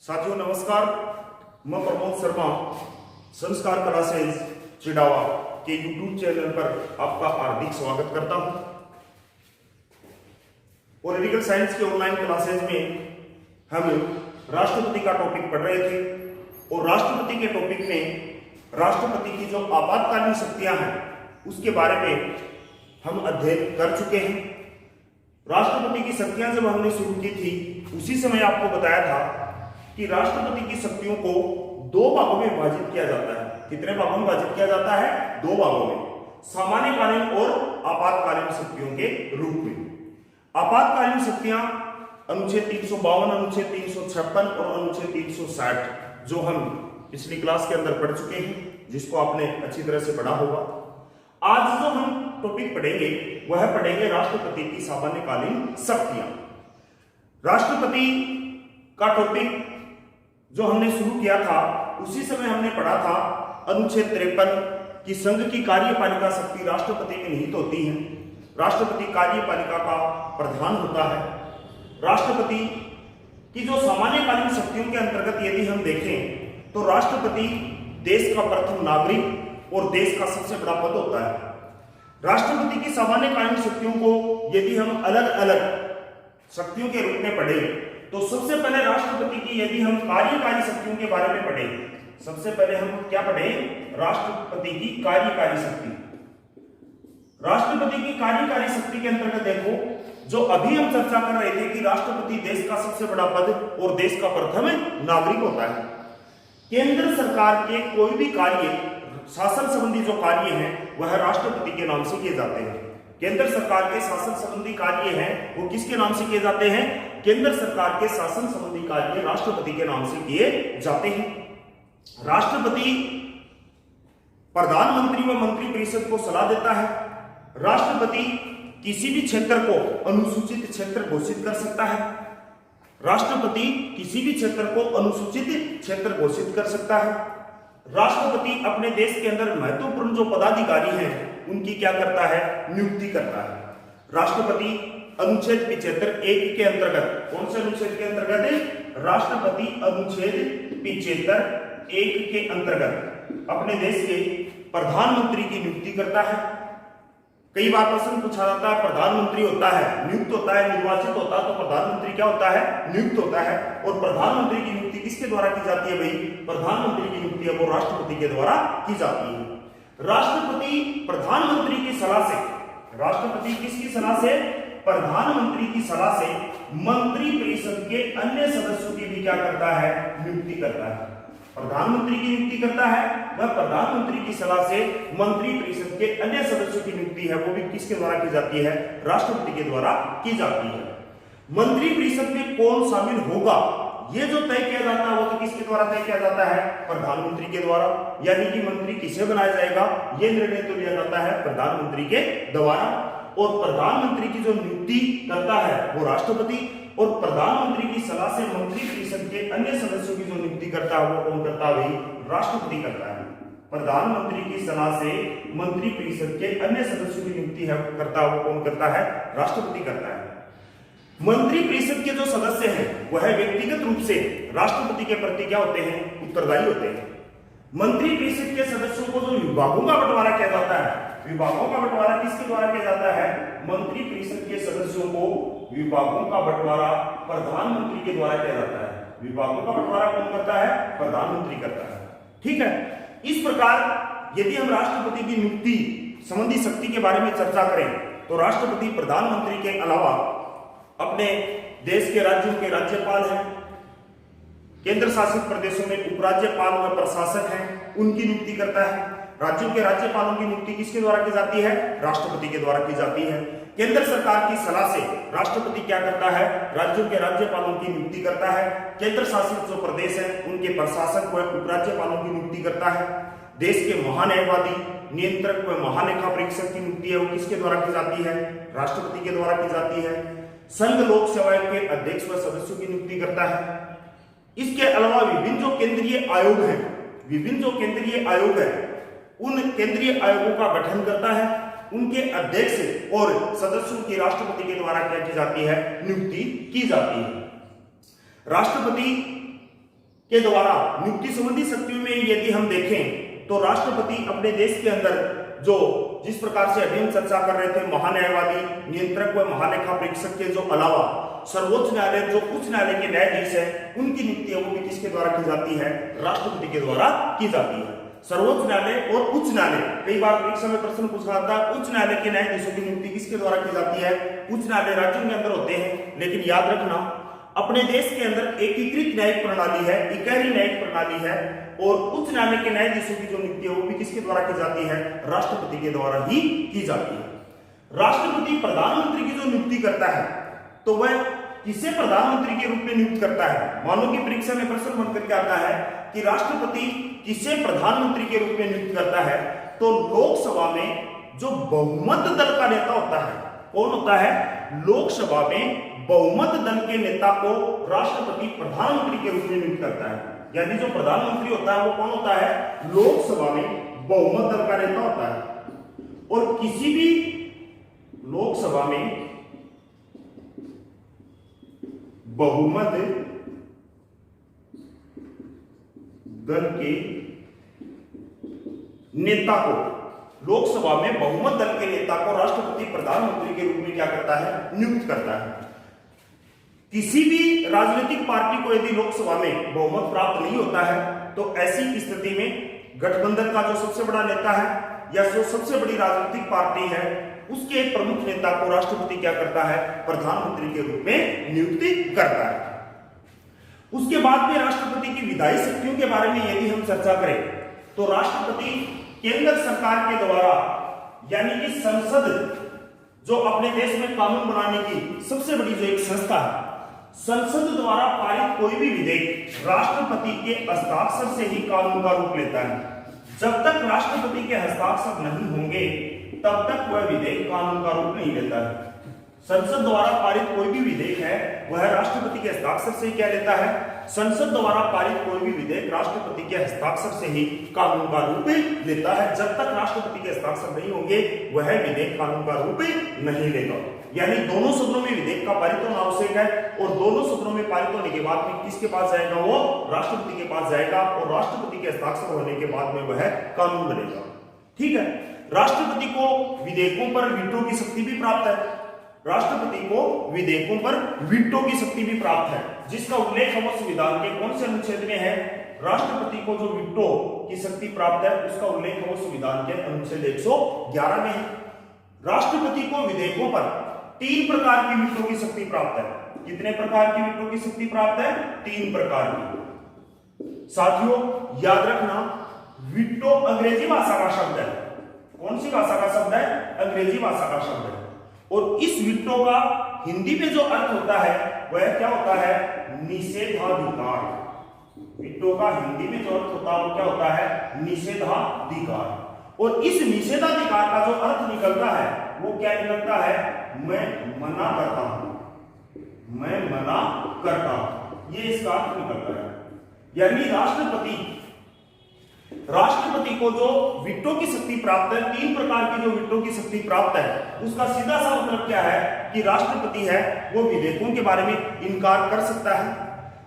साथियों नमस्कार, मैं प्रमोद शर्मा संस्कार क्लासेज चिड़ावा के यूट्यूब चैनल पर आपका हार्दिक स्वागत करता हूं। पॉलिटिकल साइंस के ऑनलाइन क्लासेज में हम राष्ट्रपति का टॉपिक पढ़ रहे थे और राष्ट्रपति के टॉपिक में राष्ट्रपति की जो आपातकालीन शक्तियां हैं उसके बारे में हम अध्ययन कर चुके हैं। राष्ट्रपति की शक्तियां जब हमने शुरू की थी उसी समय आपको बताया था कि राष्ट्रपति की शक्तियों को दो भागों में विभाजित किया जाता है। कितने भागों में विभाजित किया जाता है? दो भागों में, सामान्यकालीन और आपातकालीन शक्तियों के रूप में। आपातकालीन शक्तियां अनुच्छेद 352, अनुच्छेद 356 और अनुच्छेद 360 जो हम पिछली क्लास के अंदर पढ़ चुके हैं, जिसको आपने अच्छी तरह से पढ़ा होगा। आज जो हम टॉपिक पढ़ेंगे वह पढ़ेंगे राष्ट्रपति की सामान्यकालीन शक्तियां। राष्ट्रपति का टॉपिक जो हमने शुरू किया था उसी समय हमने पढ़ा था अनुच्छेद 53 की संघ की कार्यपालिका शक्ति राष्ट्रपति में निहित होती है। राष्ट्रपति कार्यपालिका का प्रधान होता है। राष्ट्रपति की जो सामान्यकालीन शक्तियों के अंतर्गत यदि हम देखें तो राष्ट्रपति देश का प्रथम नागरिक और देश का सबसे बड़ा पद होता है। राष्ट्रपति की सामान्यकालीन शक्तियों को यदि हम अलग अलग शक्तियों के रूप में पढ़ें तो सबसे पहले राष्ट्रपति की यदि हम कार्यकारी शक्तियों के बारे में पढ़ें, सबसे पहले हम क्या पढ़ें? राष्ट्रपति की कार्यकारी शक्ति। राष्ट्रपति की कार्यकारी शक्ति के अंतर्गत देखो, जो अभी हम चर्चा कर रहे थे कि राष्ट्रपति देश का सबसे बड़ा पद और देश का प्रथम नागरिक होता है। केंद्र सरकार के कोई भी कार्य, शासन संबंधी जो कार्य हैं वह राष्ट्रपति के नाम से किए जाते हैं। केंद्र सरकार के शासन संबंधी कार्य हैं वो किसके नाम से किए जाते हैं? केंद्र सरकार के शासन संबंधी कार्य राष्ट्रपति के नाम से किए जाते हैं। राष्ट्रपति प्रधानमंत्री व मंत्री परिषद को सलाह देता है। राष्ट्रपति किसी भी क्षेत्र को अनुसूचित क्षेत्र घोषित कर सकता है। राष्ट्रपति किसी भी क्षेत्र को अनुसूचित क्षेत्र घोषित कर सकता है। राष्ट्रपति अपने देश के अंदर महत्वपूर्ण जो पदाधिकारी हैं उनकी क्या करता है? नियुक्ति करता है। राष्ट्रपति अनुच्छेद 75(1) के अंतर्गत, कौन से अनुच्छेद के अंतर्गत? राष्ट्रपति अनुच्छेद 75(1) के अंतर्गत अपने देश के प्रधानमंत्री की नियुक्ति करता है। कई बार प्रश्न पूछा जाता है, प्रधानमंत्री होता है, नियुक्त होता है, निर्वाचित होता है, तो प्रधानमंत्री क्या होता है? नियुक्त होता है। और प्रधानमंत्री की नियुक्ति किसके द्वारा की जाती है? भाई प्रधानमंत्री की नियुक्ति है वो राष्ट्रपति के द्वारा की जाती है। राष्ट्रपति प्रधानमंत्री की सलाह से, राष्ट्रपति किसकी सलाह से? प्रधानमंत्री की सलाह से मंत्री परिषद के अन्य सदस्यों की भी क्या करता है? नियुक्ति करता है। प्रधानमंत्री की नियुक्ति करता है, वह प्रधानमंत्री की सलाह से मंत्री परिषद के अन्य सदस्यों की नियुक्ति है वो भी किसके द्वारा की जाती है? राष्ट्रपति के द्वारा की जाती है। मंत्री परिषद में कौन शामिल होगा ये जो तय किया जाता है वो तो किसके द्वारा तय किया जाता है? प्रधानमंत्री के द्वारा। यानी कि मंत्री किसे बनाया जाएगा ये निर्णय तो लिया जाता है प्रधानमंत्री के द्वारा। और प्रधानमंत्री की जो नियुक्ति करता है वो राष्ट्रपति, और प्रधानमंत्री की सलाह से मंत्री परिषद के अन्य सदस्यों की जो नियुक्ति करता है वो कौन करता है? राष्ट्रपति करता है। प्रधानमंत्री की सलाह से मंत्री परिषद के अन्य सदस्यों की नियुक्ति है करता है वो कौन करता है? राष्ट्रपति करता है। मंत्री परिषद के जो सदस्य हैं वह व्यक्तिगत रूप से राष्ट्रपति के प्रति क्या होते हैं? उत्तरदायी होते हैं। मंत्री परिषद के सदस्यों को जो विभागों का बंटवारा किया जाता है, विभागों का बंटवारा किसके द्वारा किया जाता है? मंत्री परिषद के सदस्यों को विभागों का बंटवारा प्रधानमंत्री के द्वारा किया जाता है। विभागों का बंटवारा कौन करता है? प्रधानमंत्री करता है। ठीक है। इस प्रकार यदि हम राष्ट्रपति की नियुक्ति संबंधी शक्ति के बारे में चर्चा करें तो राष्ट्रपति प्रधानमंत्री के अलावा अपने देश के राज्यों के राज्यपाल हैं, केंद्र शासित प्रदेशों में उपराज्यपाल व प्रशासक हैं, उनकी नियुक्ति करता है। राज्यों के राज्यपालों की नियुक्ति किसके द्वारा की जाती है? राष्ट्रपति के द्वारा की जाती है। केंद्र सरकार की सलाह से राष्ट्रपति क्या करता है? राज्यों के राज्यपालों की नियुक्ति करता है। केंद्र शासित जो प्रदेश है उनके प्रशासक व उपराज्यपालों की नियुक्ति करता है। देश के महान्यायवादी, नियंत्रक व महालेखा परीक्षक की नियुक्ति है वो किसके द्वारा की जाती है? राष्ट्रपति के द्वारा की जाती है। संघ लोक सेवा के अध्यक्ष व सदस्यों की नियुक्ति करता है। इसके अलावा विभिन्न जो केंद्रीय आयोग हैं, विभिन्न जो केंद्रीय आयोग है उन केंद्रीय आयोगों का गठन करता है। उनके अध्यक्ष और सदस्यों की राष्ट्रपति के द्वारा क्या की जाती है? नियुक्ति की जाती है। राष्ट्रपति के द्वारा नियुक्ति संबंधी शक्तियों में यदि हम देखें तो राष्ट्रपति अपने देश के अंदर जो जिस प्रकार से अभी हम चर्चा कर रहे थे, महान्यायवादी, नियंत्रक व महालेखा परीक्षक के जो अलावा सर्वोच्च न्यायालय जो उच्च न्यायालय के न्यायाधीश है, उनकी नियुक्ति वो भी किसके द्वारा की जाती है? राष्ट्रपति के द्वारा की जाती है। सर्वोच्च न्यायालय और उच्च न्यायालय, कई बार परीक्षा में प्रश्न पूछा जाता है उच्च न्यायालय के न्यायाधीशों की नियुक्ति किसके द्वारा की जाती है? उच्च न्यायालय राज्यों के अंदर होते हैं, लेकिन याद रखना अपने देश के अंदर एकीकृत न्यायिक प्रणाली है, इकाई न्यायिक प्रणाली है, और उच्च न्यायालय के न्यायाधीशों की जो नियुक्ति है वो भी किसके द्वारा की जाती है? राष्ट्रपति के द्वारा ही की जाती है। राष्ट्रपति प्रधानमंत्री की जो नियुक्ति करता है तो वह किसे प्रधानमंत्री के रूप में नियुक्त करता है? मानो कि परीक्षा में प्रश्न बन करके आता है कि राष्ट्रपति किसे प्रधानमंत्री के रूप में नियुक्त करता है, तो लोकसभा में जो बहुमत दल का नेता होता है, कौन होता है? लोकसभा में बहुमत दल के नेता को राष्ट्रपति प्रधानमंत्री के रूप में नियुक्त करता है। यानी जो प्रधानमंत्री होता है वो कौन होता है? लोकसभा में बहुमत दल का नेता होता है। और किसी भी लोकसभा में बहुमत दल के नेता को, लोकसभा में बहुमत दल के नेता को राष्ट्रपति प्रधानमंत्री के रूप में क्या करता है? नियुक्त करता है। किसी भी राजनीतिक पार्टी को यदि लोकसभा में बहुमत प्राप्त नहीं होता है तो ऐसी स्थिति में गठबंधन का जो सबसे बड़ा नेता है या जो सबसे बड़ी राजनीतिक पार्टी है उसके एक प्रमुख नेता को राष्ट्रपति क्या करता है? प्रधानमंत्री के रूप में नियुक्ति करता है। उसके बाद में राष्ट्रपति की विधायी शक्तियों के बारे में यदि हम चर्चा करें तो राष्ट्रपति केंद्र सरकार के द्वारा, यानी कि संसद जो अपने देश में कानून बनाने की सबसे बड़ी जो एक संस्था है, संसद द्वारा पारित कोई भी विधेयक राष्ट्रपति के हस्ताक्षर से ही कानून का रूप लेता है। जब तक राष्ट्रपति के हस्ताक्षर नहीं होंगे तब तक वह विधेयक कानून का रूप नहीं लेता है। संसद द्वारा पारित कोई भी विधेयक है वह राष्ट्रपति के हस्ताक्षर से ही क्या लेता है? संसद द्वारा पारित कोई भी विधेयक राष्ट्रपति के हस्ताक्षर से ही कानून का रूप लेता है। जब तक राष्ट्रपति के हस्ताक्षर नहीं होंगे वह विधेयक कानून का रूप नहीं लेगा। यानी दोनों सदनों में विधेयक का पारित होना आवश्यक है और दोनों सदनों में पारित होने के बाद में किसके पास जाएगा? वो राष्ट्रपति के पास जाएगा और राष्ट्रपति के हस्ताक्षर होने के बाद में वह कानून बनेगा। ठीक है। राष्ट्रपति को विधेयकों पर वीटो की शक्ति भी प्राप्त है। राष्ट्रपति को विधेयकों पर वीटो की शक्ति भी प्राप्त है, जिसका उल्लेख हम संविधान के कौन से अनुच्छेद में है? राष्ट्रपति को जो वीटो की शक्ति प्राप्त है उसका उल्लेख हम संविधान के अनुच्छेद 111 में है। राष्ट्रपति को विधेयकों पर 3 प्रकार की वीटो की शक्ति प्राप्त है। कितने प्रकार की वीटो की शक्ति प्राप्त है? 3 प्रकार की। साथियों याद रखना, वीटो अंग्रेजी भाषा का शब्द है। कौन सी भाषा का शब्द है? अंग्रेजी भाषा का शब्द है। और इस वीटो का हिंदी में जो अर्थ होता है वह क्या होता है? निषेधाधिकार। वीटो का हिंदी में जो अर्थ होता है वो क्या होता है? निषेधाधिकार। और इस निषेधाधिकार का जो अर्थ निकलता है वो क्या निकलता है? मैं मना करता हूं, मैं मना करता हूं, ये इसका अर्थ निकलता है। यानी राष्ट्रपति को जो वीटो की शक्ति प्राप्त है, 3 प्रकार की जो वीटो की शक्ति प्राप्त है, उसका सीधा सा मतलब क्या है कि राष्ट्रपति है वो विधेयकों के बारे में इनकार कर सकता है।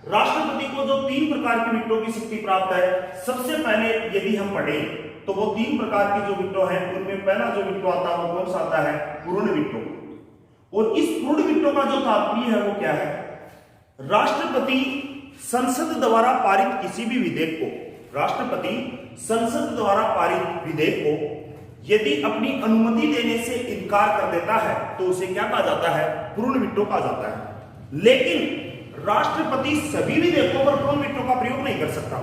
राष्ट्रपति को जो 3 प्रकार की वीटो की शक्ति प्राप्त है, सबसे पहले यदि हम पढ़ें तो वो 3 प्रकार की जो वीटो है उनमें पहला जो वीटो आता है वो कौन सा आता है? पूर्ण वीटो। और इस पूर्ण वीटो का जो तात्पर्य है वो क्या है? राष्ट्रपति संसद द्वारा पारित किसी भी विधेयक को, राष्ट्रपति संसद द्वारा पारित विधेयक को यदि अपनी अनुमति देने से इनकार कर देता है तो उसे क्या कहा जाता है? पूर्ण वीटो कहा जाता है। लेकिन राष्ट्रपति सभी विधेयकों पर पूर्ण वीटो का प्रयोग नहीं कर सकता।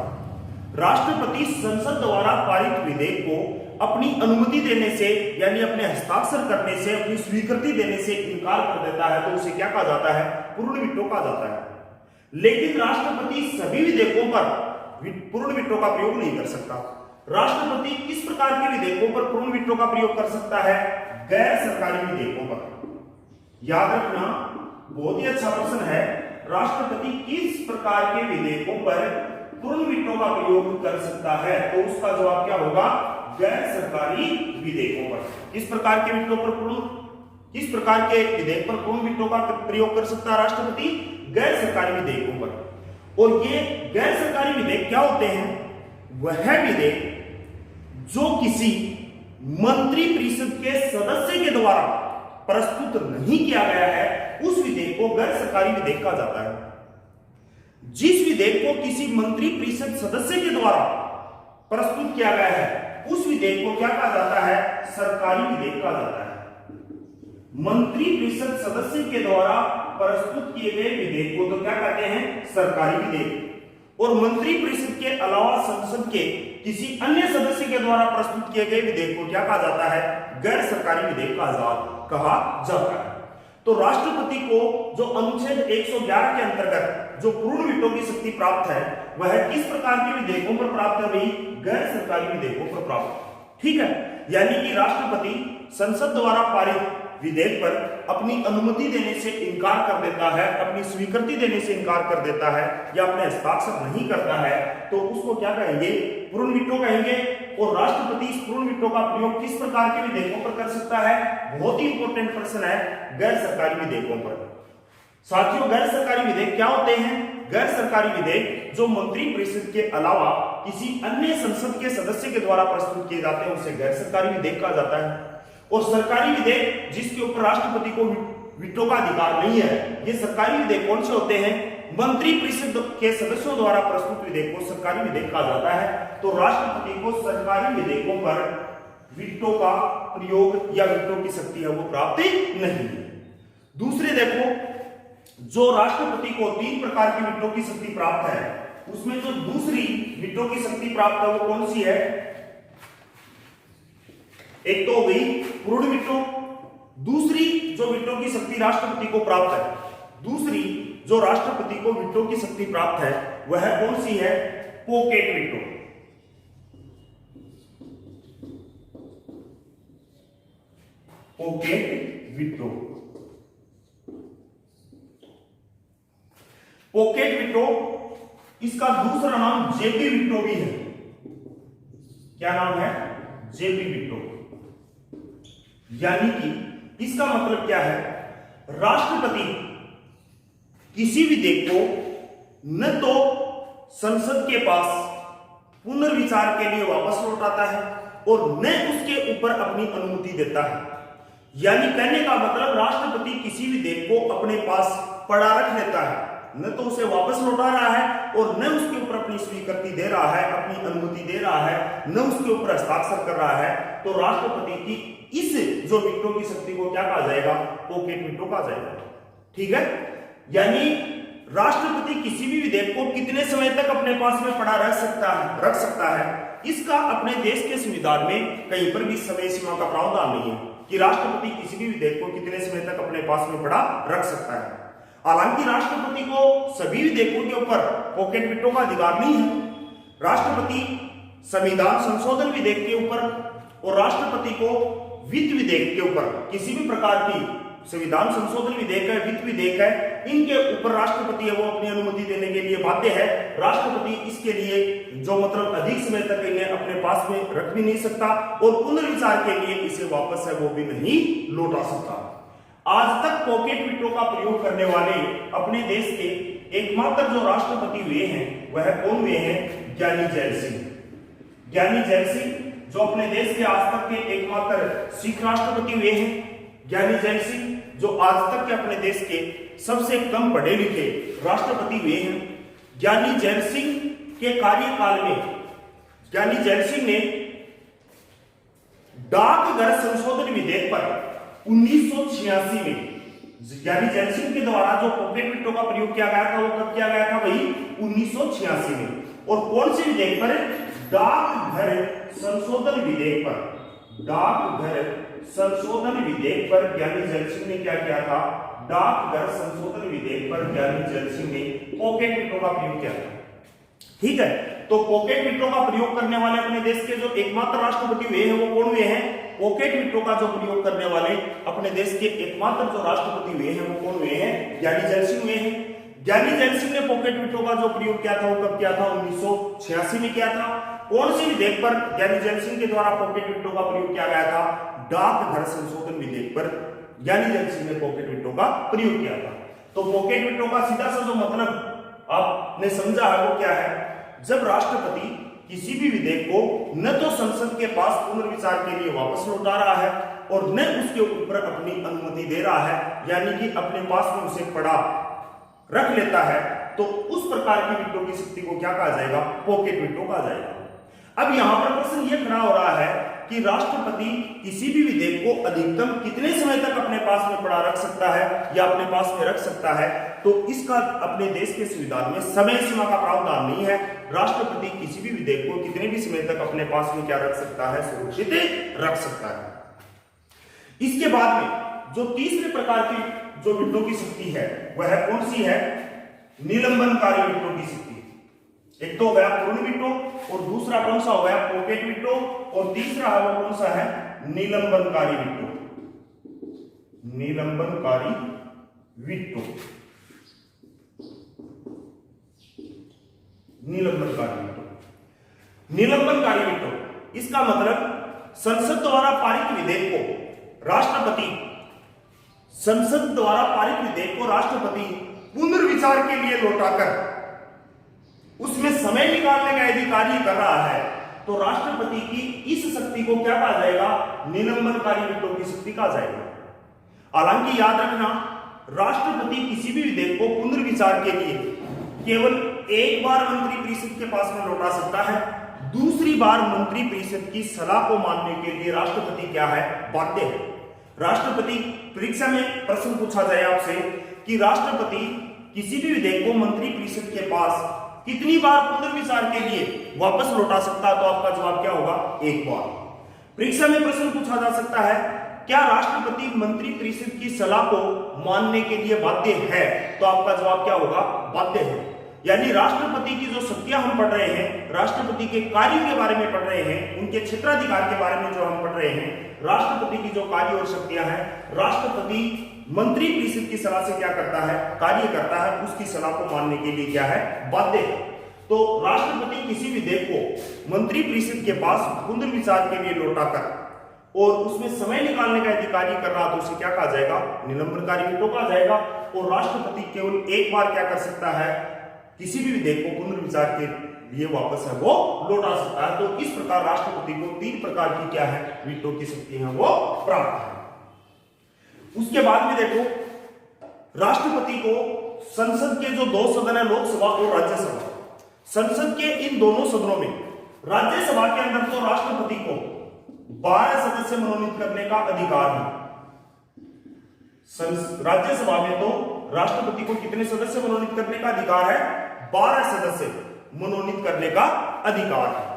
राष्ट्रपति संसद द्वारा पारित विधेयक को अपनी अनुमति देने से, यानी अपने हस्ताक्षर करने से, अपनी स्वीकृति देने से इनकार कर देता है तो उसे क्या कहा जाता है? पूर्ण वीटो कहा जाता है। लेकिन राष्ट्रपति सभी विधेयकों पर पूर्ण वीटो का प्रयोग नहीं कर सकता। राष्ट्रपति किस प्रकार के विधेयकों पर पूर्ण वीटो का प्रयोग कर सकता है? गैर सरकारी विधेयकों पर। याद रखना, बहुत ही अच्छा प्रश्न है। राष्ट्रपति किस प्रकार के विधेयकों पर पूर्ण वीटो का प्रयोग कर सकता है? तो उसका जवाब क्या होगा? गैर सरकारी विधेयकों पर। किस प्रकार के विधेयकों पर किस प्रकार के विधेयक पर पूर्ण वीटो का प्रयोग कर सकता है राष्ट्रपति? गैर सरकारी विधेयकों पर। और ये गैर सरकारी विधेयक क्या होते हैं? वह विधेयक जो किसी मंत्री परिषद के सदस्य के द्वारा प्रस्तुत नहीं किया गया है, उस विधेयक को गैर सरकारी विधेयक कहा जाता है। जिस विधेयक को किसी मंत्री परिषद सदस्य के द्वारा प्रस्तुत किया गया है, उस विधेयक को क्या कहा जाता है? सरकारी विधेयक कहा जाता है। मंत्री परिषद सदस्य के द्वारा प्रस्तुत किए गए विधेयक को तो क्या कहते हैं? सरकारी विधेयक। और मंत्री परिषद के अलावा संसद के किसी अन्य सदस्य के द्वारा प्रस्तुत किए गए विधेयक को क्या कहा जाता है? गैर सरकारी विधेयक कहा जाता है। तो राष्ट्रपति को जो अनुच्छेद 111 के अंतर्गत जो पूर्ण वीटो की शक्ति प्राप्त है, वह किस प्रकार के विधेयकों पर प्राप्त है? भाई गैर सरकारी विधेयकों पर प्राप्त। ठीक है, यानी कि राष्ट्रपति संसद द्वारा पारित विधेयक पर अपनी अनुमति देने से इनकार कर देता है, अपनी स्वीकृति देने से इनकार कर देता है, या अपने हस्ताक्षर नहीं करता है, तो उसको क्या कहेंगे? पूर्ण वीटो कहेंगे। और राष्ट्रपति इस पूर्ण वीटो का प्रयोग किस प्रकार के विधेयकों पर कर सकता है? बहुत ही इंपॉर्टेंट प्रश्न है, गैर सरकारी विधेयकों पर। साथियों, गैर सरकारी विधेयक क्या होते हैं? गैर सरकारी विधेयक जो मंत्री परिषद के अलावा किसी अन्य संसद के सदस्य के द्वारा प्रस्तुत किए जाते हैं, उसे गैर सरकारी विधेयक कहा जाता है। और सरकारी विधेयक जिसके ऊपर राष्ट्रपति को वीटो का अधिकार नहीं है, ये सरकारी विधेयक कौन से होते हैं? मंत्री परिषद के सदस्यों द्वारा प्रस्तुत विधेयक को सरकारी विधेयक कहा जाता है। तो राष्ट्रपति को सरकारी विधेयकों पर वीटो का प्रयोग या वीटो की शक्ति है वो प्राप्त नहीं है। दूसरे देखो, जो राष्ट्रपति को 3 प्रकार की वीटो की शक्ति प्राप्त है, उसमें जो दूसरी वीटो की शक्ति प्राप्त है वो कौन सी है? एक तो गई पूर्ण वीटो। दूसरी जो वीटो की शक्ति राष्ट्रपति को प्राप्त है, दूसरी जो राष्ट्रपति को वीटो की शक्ति प्राप्त है, वह कौन सी है? Pocket veto. Pocket veto. Pocket veto, इसका दूसरा नाम जेबी वीटो भी है। क्या नाम है? जेबी वीटो। यानी कि इसका मतलब क्या है? राष्ट्रपति किसी विधेयक को न तो संसद के पास पुनर्विचार के लिए वापस लौटाता है और न उसके ऊपर अपनी अनुमति देता है। यानी कहने का मतलब राष्ट्रपति किसी विधेयक को अपने पास पड़ा रख लेता है, न तो उसे वापस लौटा रहा है और न उसके ऊपर अपनी स्वीकृति दे रहा है, अपनी अनुमति दे रहा है, न उसके ऊपर हस्ताक्षर कर रहा है। तो राष्ट्रपति की इस जो वीटो की शक्ति को क्या कहा जाएगा? पॉकेट वीटो कहा जाएगा। ठीक है, यानी राष्ट्रपति किसी भी विधेयक को कितने समय तक अपने पास में पड़ा रख सकता है। इसका अपने देश के संविधान में कहीं पर भी समय सीमा का प्रावधान नहीं है कि राष्ट्रपति किसी भी विधेयक को कितने समय तक अपने पास में पड़ा रख सकता है। हालांकि राष्ट्रपति को सभी विधेयकों के ऊपर पॉकेट वीटो का अधिकार नहीं है। राष्ट्रपति संविधान संशोधन विधेयक के ऊपर और राष्ट्रपति को वित्त विधेयक के ऊपर, किसी भी प्रकार की संविधान संशोधन विधेयक है, वित्त विधेयक है, इनके ऊपर राष्ट्रपति है वो अपनी अनुमति देने के लिए बाध्य है। राष्ट्रपति इसके लिए जो मतलब अधिक समय तक इन्हें अपने पास में रख भी नहीं सकता और पुनर्विचार के लिए इसे वापस है वो भी नहीं लौटा सकता। आज तक पॉकेट वीटो का प्रयोग करने वाले अपने देश के एकमात्र जो राष्ट्रपति हुए हैं, वह कौन हुए हैं? ज्ञानी जैल सिंह। ज्ञानी जैल सिंह जो अपने देश के आज तक के एकमात्र सिख राष्ट्रपति हुए हैं। ज्ञानी जैल सिंह जो आज तक के अपने देश के सबसे कम पढ़े लिखे राष्ट्रपति हुए हैं। ज्ञानी जैल सिंह के कार्यकाल में ज्ञानी जैल सिंह ने डाकघर संशोधन विधेयक पर 1986 में ज्ञानी जैल सिंह के द्वारा जो पॉकेट वीटो का प्रयोग किया गया था, वो कब किया गया था भाई? 1986 में। और कौन से विधेयक पर? डाकघर संशोधन विधेयक पर। डाकघर संशोधन विधेयक पर ज्ञानी जैल सिंह ने क्या किया था? डाकघर संशोधन विधेयक पर ज्ञानी जैल सिंह ने पॉकेट वीटो का प्रयोग किया था। ठीक है, तो पॉकेट वीटो का प्रयोग करने वाले अपने देश के जो एकमात्र राष्ट्रपति हुए हैं वो कौन हुए हैं? पॉकेट वीटो का जो प्रयोग करने वाले अपने देश के एकमात्र जो राष्ट्रपति हुए हैं वो कौन हुए हैं? ज्ञानी जैल सिंह हुए हैं। ज्ञानी जैल सिंह ने पॉकेट वीटो का जो प्रयोग किया था वो कब किया था? 1986 में किया था। कौन से विधेयक पर ज्ञानी जैल सिंह के द्वारा पॉकेट वीटो का प्रयोग किया गया था? डाकघर संशोधन विधेयक पर ज्ञानी जैल सिंह ने पॉकेट वीटो का प्रयोग किया था। तो पॉकेट वीटो का सीधा सा जो मतलब आपने समझा है वो क्या है? जब राष्ट्रपति किसी भी विधेयक को न तो संसद के पास पुनर्विचार के लिए वापस लौटा रहा है और न उसके ऊपर अपनी अनुमति दे रहा है, यानी कि अपने पास में उसे पड़ा रख लेता है, तो उस प्रकार की वीटो की शक्ति को क्या कहा जाएगा? पॉकेट वीटो कहा जाएगा। अब यहां पर प्रश्न यह खड़ा हो रहा है कि राष्ट्रपति किसी भी विधेयक को अधिकतम कितने समय तक अपने पास में पड़ा रख सकता है या अपने पास में रख सकता है? तो इसका अपने देश के संविधान में समय सीमा का प्रावधान नहीं है। राष्ट्रपति किसी भी विधेयक को कितने भी समय तक अपने पास में क्या रख सकता है? सुरक्षित रख सकता है। इसके बाद में जो तीसरे प्रकार की जो वीटो की शक्ति है वह कौन सी है? निलंबनकारी वीटो की शक्ति। एक तो हो गया पूर्ण वीटो और दूसरा कौन सा हो गया? पॉकेट वीटो, और तीसरा है वो कौन सा है? निलंबनकारी वीटो। निलंबनकारी वीटो, निलंबनकारी वीटो, निलंबनकारी वीटो, इसका मतलब संसद द्वारा पारित विधेयक को राष्ट्रपति, संसद द्वारा पारित विधेयक को राष्ट्रपति पुनर्विचार के लिए लौटाकर उसमें समय निकालने का यदि कार्य कर रहा है तो राष्ट्रपति की इस शक्ति को क्या कहा जाएगा? निलंबनकारी वीटो की शक्ति कहा जाएगा। हालांकि याद रखना, राष्ट्रपति किसी भी विधेयक को पुनर्विचार के लिए केवल एक बार मंत्रिपरिषद के पास में लौटा सकता है। दूसरी बार मंत्रिपरिषद की सलाह को मानने के लिए राष्ट्रपति क्या है? बाध्य है। राष्ट्रपति परीक्षा में प्रश्न पूछा जाए आपसे कि राष्ट्रपति किसी भी विधेयक को मंत्रिपरिषद के पास कितनी बार पुनर्विचार के लिए वापस लौटा सकता है? तो आपका जवाब क्या होगा? एक बार। परीक्षा में प्रश्न पूछा जा सकता है, क्या राष्ट्रपति मंत्रिपरिषद की सलाह को मानने के लिए बाध्य है? तो आपका जवाब क्या होगा? बाध्य है। यानी राष्ट्रपति की जो शक्तियां हम पढ़ रहे हैं, राष्ट्रपति के कार्यों के बारे में पढ़ रहे हैं, उनके क्षेत्राधिकार के बारे में जो हम पढ़ रहे हैं, राष्ट्रपति की जो कार्य और शक्तियां हैं, राष्ट्रपति मंत्रिपरिषद की सलाह से क्या करता है? कार्य करता है। उसकी सलाह को मानने के लिए क्या है? बाध्य है। तो राष्ट्रपति किसी विधेयक को मंत्रिपरिषद के पास पुनर्विचार के लिए लौटाकर और उसमें समय निकालने का यदि कार्य कर रहा तो उसे क्या कहा जाएगा? निलंबनकारी वीटो कहा जाएगा। और राष्ट्रपति केवल एक बार क्या कर सकता है? किसी भी विधेयक को पुनर्विचार के लिए वापस है वो लौटा सकता है। तो इस प्रकार राष्ट्रपति को तीन प्रकार की क्या है? वीटो की शक्ति है वो प्राप्त है। उसके बाद में देखो, राष्ट्रपति को संसद के जो दो सदन है, लोकसभा और राज्यसभा, संसद के इन दोनों सदनों में, राज्यसभा के अंदर तो राष्ट्रपति को 12 सदस्य मनोनीत करने का अधिकार है। राज्यसभा में तो राष्ट्रपति को कितने सदस्य मनोनीत करने का अधिकार है? 12 सदस्य मनोनीत करने का अधिकार है।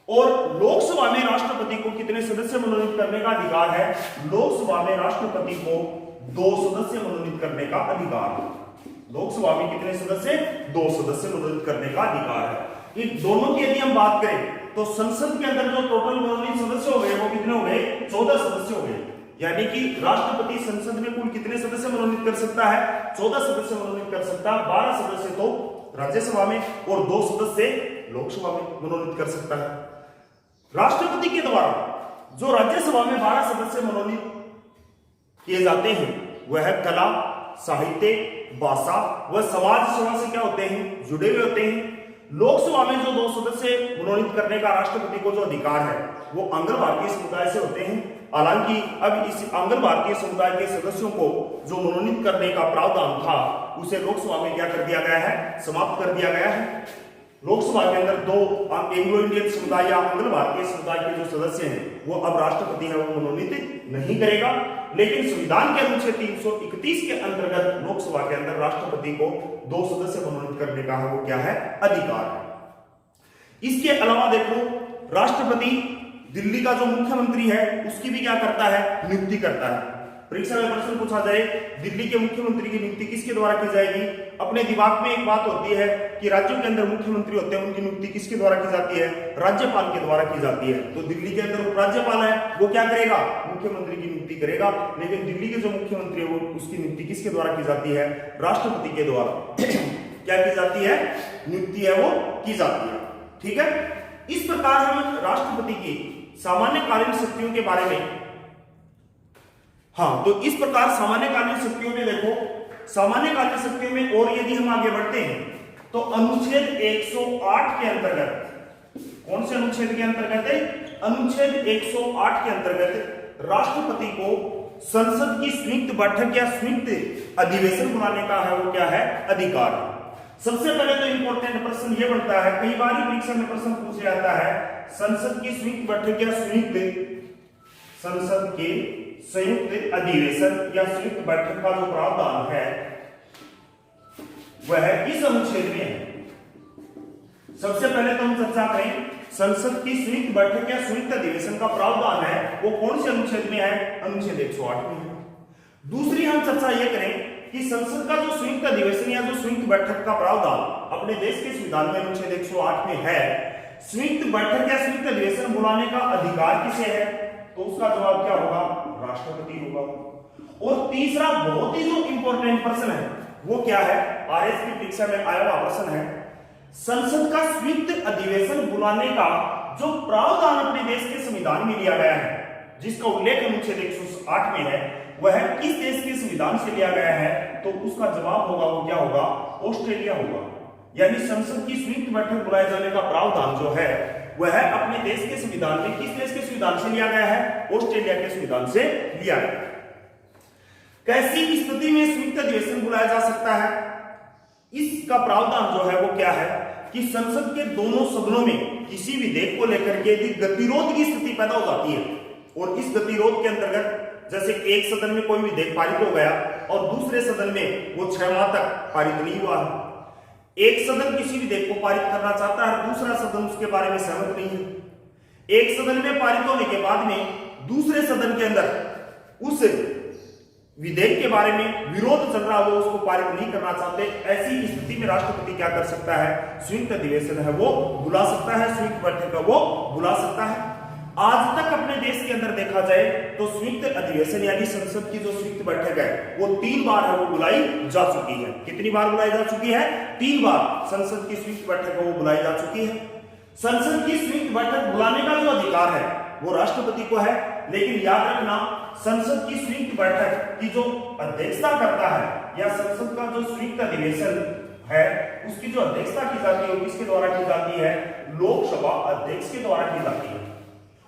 और लोकसभा में राष्ट्रपति को कितने सदस्य मनोनीत करने का अधिकार है? लोकसभा में राष्ट्रपति को 2 सदस्य मनोनीत करने का अधिकार है। लोकसभा में कितने सदस्य? 2 सदस्य मनोनीत करने का अधिकार है। इन दोनों की यदि हम बात करें तो संसद के अंदर जो टोटल मनोनीत सदस्य हो गए वो कितने हो गए? 14 सदस्य हो गए। यानी कि राष्ट्रपति संसद में कुल कितने सदस्य मनोनीत कर सकता है? 14 सदस्य मनोनीत कर सकता है। 12 सदस्य तो राज्यसभा में और 2 सदस्य लोकसभा में मनोनीत कर सकता है। राष्ट्रपति के द्वारा जो राज्यसभा में 12 सदस्य मनोनीत किए जाते हैं वह कला, साहित्य, भाषा व समाज सेवा से क्या होते हैं? जुड़े हुए होते हैं। लोकसभा में जो 2 सदस्य मनोनीत करने का राष्ट्रपति को जो अधिकार है वो आंग्ल भारतीय समुदाय से होते हैं। हालांकि अब इस आंग्ल भारतीय समुदाय के सदस्यों को जो मनोनीत करने का प्रावधान था उसे लोकसभा में क्या कर दिया गया है? समाप्त कर दिया गया है। लोकसभा के अंदर 2 एंग्लो इंडियन समुदाय या आंग्ल भारतीय समुदाय के जो सदस्य हैं वो अब राष्ट्रपति है वो मनोनीत नहीं करेगा। लेकिन संविधान के अनुच्छेद 331 के अंतर्गत लोकसभा के अंदर राष्ट्रपति को 2 सदस्य मनोनीत करने का है वो क्या है? अधिकार है। इसके अलावा देखो, राष्ट्रपति दिल्ली का जो मुख्यमंत्री है उसकी भी क्या करता है? नियुक्ति करता है। परीक्षा में प्रश्न पूछा जाए दिल्ली के मुख्यमंत्री की नियुक्ति किसके द्वारा की जाएगी? अपने दिमाग में एक बात होती है कि राज्यों के अंदर मुख्यमंत्री होते हैं, उनकी नियुक्ति किसके द्वारा की जाती है? राज्यपाल के द्वारा की जाती है। तो दिल्ली के अंदर उपराज्यपाल है वो क्या करेगा? मुख्यमंत्री की नियुक्ति करेगा। लेकिन दिल्ली के जो मुख्यमंत्री है वो उसकी नियुक्ति किसके द्वारा की जाती है? राष्ट्रपति के द्वारा क्या की जाती है? नियुक्ति है वो की जाती है। ठीक है। इस प्रकार हम राष्ट्रपति की सामान्यकालीन शक्तियों के बारे में, हाँ, तो इस प्रकार सामान्यकालीन शक्तियों में देखो, सामान्यकालीन शक्तियों में और यदि हम आगे बढ़ते हैं तो अनुच्छेद 108 के अंतर्गत, कौन से अनुच्छेद के अंतर्गत है? अनुच्छेद 108 के अंतर्गत राष्ट्रपति को संसद की संयुक्त बैठक या संयुक्त अधिवेशन बुलाने का है वो क्या है? अधिकार। सबसे पहले तो इंपॉर्टेंट प्रश्न ये बनता है, कई बार परीक्षा में प्रश्न पूछा जाता है, संसद की संयुक्त बैठक या संसद के संयुक्त अधिवेशन या संयुक्त बैठक का जो प्रावधान है वह किस अनुच्छेद में है? सबसे पहले तो हम चर्चा करें संसद की संयुक्त बैठक या संयुक्त अधिवेशन का प्रावधान है वो कौन से अनुच्छेद में है? अनुच्छेद 108 में है। दूसरी हम चर्चा ये करें कि संसद का जो संयुक्त अधिवेशन या जो संयुक्त बैठक का प्रावधान अपने देश के संविधान में अनुच्छेद 108 में है, संयुक्त बैठक या संयुक्त अधिवेशन बुलाने का अधिकार किसे है? तो उसका जवाब क्या होगा? राष्ट्रपति होगा। और तीसरा बहुत ही जो इंपॉर्टेंट प्रश्न है वो क्या है? आरएस की परीक्षा में आया हुआ प्रश्न है, संसद का संयुक्त अधिवेशन बुलाने का जो प्रावधान अपने देश के संविधान में लिया गया है, जिसका उल्लेख अनुच्छेद 108 में है, वह किस देश के संविधान से लिया गया है? तो उसका जवाब होगा वो क्या होगा? ऑस्ट्रेलिया होगा। यानी संसद की संयुक्त बैठक बुलाए जाने का प्रावधान जो है वह अपने देश के संविधान में किस देश के संविधान से लिया गया है? ऑस्ट्रेलिया के संविधान से लिया गया। कैसी स्थिति में संयुक्त अधिवेशन बुलाया जा सकता है? इसका प्रावधान जो है वो क्या है कि संसद के दोनों सदनों में किसी विधेयक को लेकर के यदि गतिरोध की स्थिति पैदा हो जाती है, और इस गतिरोध के अंतर्गत जैसे एक सदन में कोई विधेयक पारित हो गया और दूसरे सदन में वो 6 माह तक पारित नहीं हुआ है, एक सदन किसी विधेयक को पारित करना चाहता है, दूसरा सदन उसके बारे में सहमत नहीं है, एक सदन में पारित होने के बाद में दूसरे सदन के अंदर उस विधेयक के बारे में विरोध चल रहा हो, उसको पारित नहीं करना चाहते, ऐसी स्थिति में राष्ट्रपति क्या कर सकता है? संयुक्त अधिवेशन है वो बुला सकता है, संयुक्त बैठक है वो बुला सकता है। आज तक अपने देश के अंदर देखा जाए तो संयुक्त अधिवेशन यानी संसद की जो संयुक्त बैठक है वो 3 बार है वो बुलाई जा चुकी है। कितनी बार बुलाई जा चुकी है? 3 बार संसद की संयुक्त बैठक है वो बुलाई जा चुकी है। संसद की संयुक्त बैठक बुलाने का जो अधिकार है वो राष्ट्रपति को है, लेकिन याद रखना संसद की संयुक्त बैठक की जो अध्यक्षता करता है या संसद का जो संयुक्त अधिवेशन है उसकी जो अध्यक्षता की जाती है वो किसके द्वारा की जाती है? लोकसभा अध्यक्ष के द्वारा की जाती है।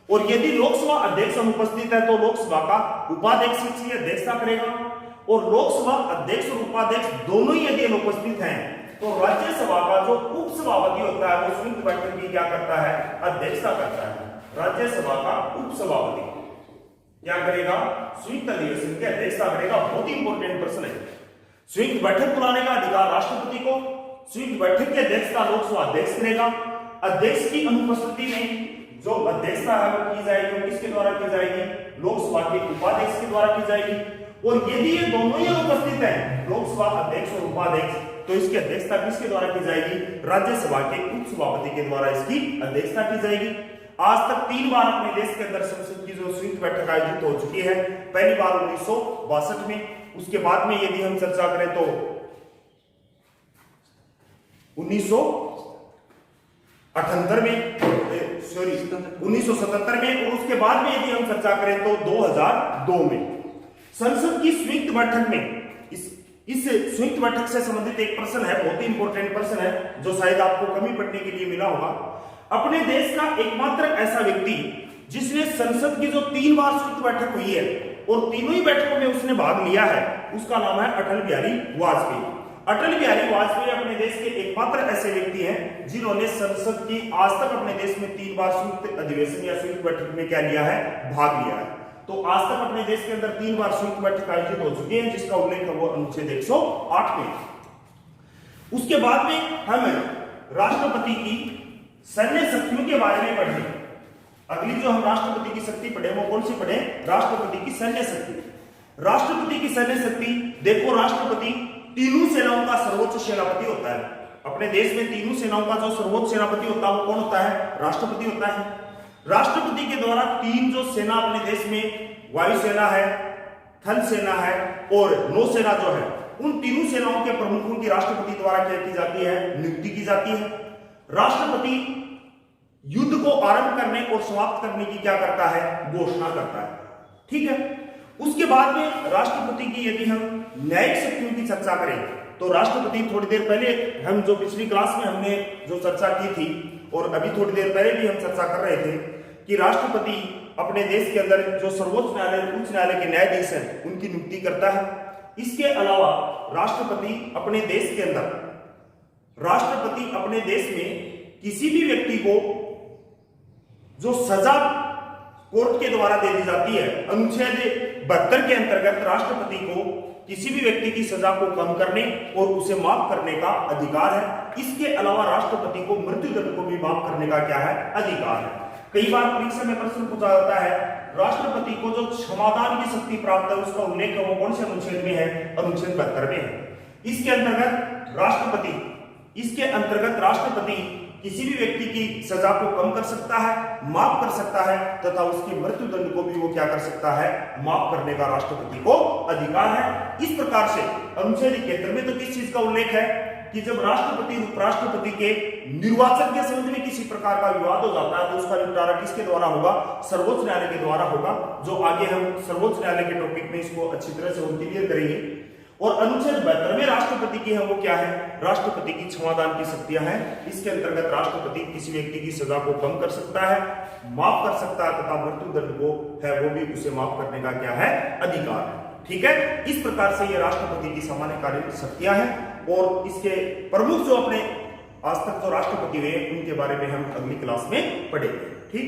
और यदि लोकसभा अध्यक्ष अनुपस्थित है तो लोकसभा का उपाध्यक्ष इसकी अध्यक्षता करेगा, और लोकसभा अध्यक्ष और उपाध्यक्ष दोनों ही यदि अनुपस्थित हैं तो राज्यसभा का जो उपसभापति होता है वो संयुक्त बैठक की क्या करता है? अध्यक्षता करता है। राज्यसभा का उपसभापति क्या करेगा? संयुक्त अधिवेशन की अध्यक्षता करेगा। बहुत ही इंपॉर्टेंट प्रश्न है। संयुक्त बैठक बुलाने का अधिकार राष्ट्रपति को, संयुक्त बैठक की अध्यक्षता लोकसभा अध्यक्ष करेगा। अध्यक्ष की अनुपस्थिति में जो अध्यक्षता है वो की जाएगी, किसके द्वारा की जाएगी? लोकसभा के उपाध्यक्ष के द्वारा की जाएगी। और यदि ये दोनों ही अनुपस्थित हैं, लोकसभा अध्यक्ष और उपाध्यक्ष, तो इसकी अध्यक्षता किसके द्वारा की जाएगी? राज्यसभा के उपसभापति के द्वारा इसकी अध्यक्षता की जाएगी। आज तक 3 बार अपने देश के अंदर संसद की जो संयुक्त बैठक आयोजित हो चुकी है। पहली बार 1962 में, उसके बाद में यदि हम चर्चा करें तो 1978 में, सॉरी 1977 में, और उसके बाद में यदि हम चर्चा करें तो 2002 में। संसद की संयुक्त बैठक में इस संयुक्त बैठक से संबंधित एक प्रश्न है, बहुत ही इंपॉर्टेंट प्रश्न है जो शायद आपको कमी पढ़ने के लिए मिला होगा। अपने देश का एकमात्र ऐसा व्यक्ति जिसने संसद की जो 3 बार संयुक्त बैठक हुई है और तीनों ही बैठकों में उसने भाग लिया है, उसका नाम है अटल बिहारी वाजपेयी। अटल बिहारी वाजपेयी अपने देश के एकमात्र ऐसे व्यक्ति हैं जिन्होंने संसद की आज तक अपने देश में 3 बार संयुक्त अधिवेशन या संयुक्त बैठक में क्या लिया है? भाग लिया है। तो आज तक अपने देश के अंदर 3 बार संयुक्त बैठक आयोजित हो चुकी है, जिसका उल्लेख है वो अनुच्छेद 108 में। उसके बाद में हम राष्ट्रपति की सैन्य शक्तियों के बारे में पढ़े। अगली जो हम राष्ट्रपति की शक्ति पढ़े वो कौन सी पढ़े? राष्ट्रपति की सैन्य शक्ति। राष्ट्रपति की सैन्य शक्ति देखो, राष्ट्रपति तीनों सेनाओं का सर्वोच्च सेनापति होता है। अपने देश में तीनों सेनाओं का जो सर्वोच्च सेनापति होता है वो कौन होता है? राष्ट्रपति होता है। राष्ट्रपति के द्वारा 3 जो सेना अपने देश में, वायुसेना है, थल सेना है और नौसेना जो है, उन तीनों सेनाओं के प्रमुखों की राष्ट्रपति द्वारा क्या की जाती है? नियुक्ति की जाती है। राष्ट्रपति युद्ध को आरंभ करने और समाप्त करने की क्या करता है? घोषणा करता है। ठीक है। उसके बाद में राष्ट्रपति की यदि हम न्यायिक शक्तियों की चर्चा करें तो राष्ट्रपति थोड़ी देर पहले हम जो पिछली क्लास में हमने जो चर्चा की थी और अभी थोड़ी देर पहले भी हम चर्चा कर रहे थे कि राष्ट्रपति अपने देश के अंदर जो सर्वोच्च न्यायालय उच्च न्यायालय के न्यायाधीश हैं उनकी नियुक्ति करता है। इसके अलावा राष्ट्रपति अपने देश के अंदर राष्ट्रपति अपने देश में किसी भी व्यक्ति को जो सजा कोर्ट के द्वारा दे दी जाती है, अनुच्छेद 72 के अंतर्गत राष्ट्रपति को किसी भी व्यक्ति की सजा को कम करने और उसे माफ करने का अधिकार है। इसके अलावा राष्ट्रपति को मृत्यु दंड को भी माफ करने का क्या है, अधिकार है। कई बार परीक्षा में प्रश्न पूछा जाता है राष्ट्रपति को जो क्षमादान की शक्ति प्राप्त है उसका उल्लेख वो कौन से अनुच्छेद में है, अनुच्छेद 72 में है। इसके अंतर्गत राष्ट्रपति किसी भी व्यक्ति की सजा को कम कर सकता है, माफ कर सकता है तथा उसके मृत्यु दंड को भी वो क्या कर सकता है, माफ करने का राष्ट्रपति को अधिकार है। इस प्रकार से अनुच्छेद 71 में तो किस चीज का उल्लेख है कि जब राष्ट्रपति उपराष्ट्रपति के निर्वाचन के संबंध में किसी प्रकार का विवाद हो जाता है तो उसका निपटारा किसके द्वारा होगा, सर्वोच्च न्यायालय के द्वारा होगा। जो आगे हम सर्वोच्च न्यायालय के टॉपिक में इसको अच्छी तरह से क्लियर करेंगे। और अनुच्छेद 72 में राष्ट्रपति की है वो क्या है, राष्ट्रपति की क्षमादान की शक्तियां हैं। इसके अंतर्गत राष्ट्रपति किसी व्यक्ति की सजा को कम कर सकता है, माफ कर सकता है तथा मृत्यु दंड को है वो भी उसे माफ करने का क्या है, अधिकार है। ठीक है, इस प्रकार से ये राष्ट्रपति की सामान्य कार्य शक्तियां हैं और इसके प्रमुख जो अपने आज तक जो राष्ट्रपति हुए उनके बारे में हम अगली क्लास में पढ़ेंगे। ठीक।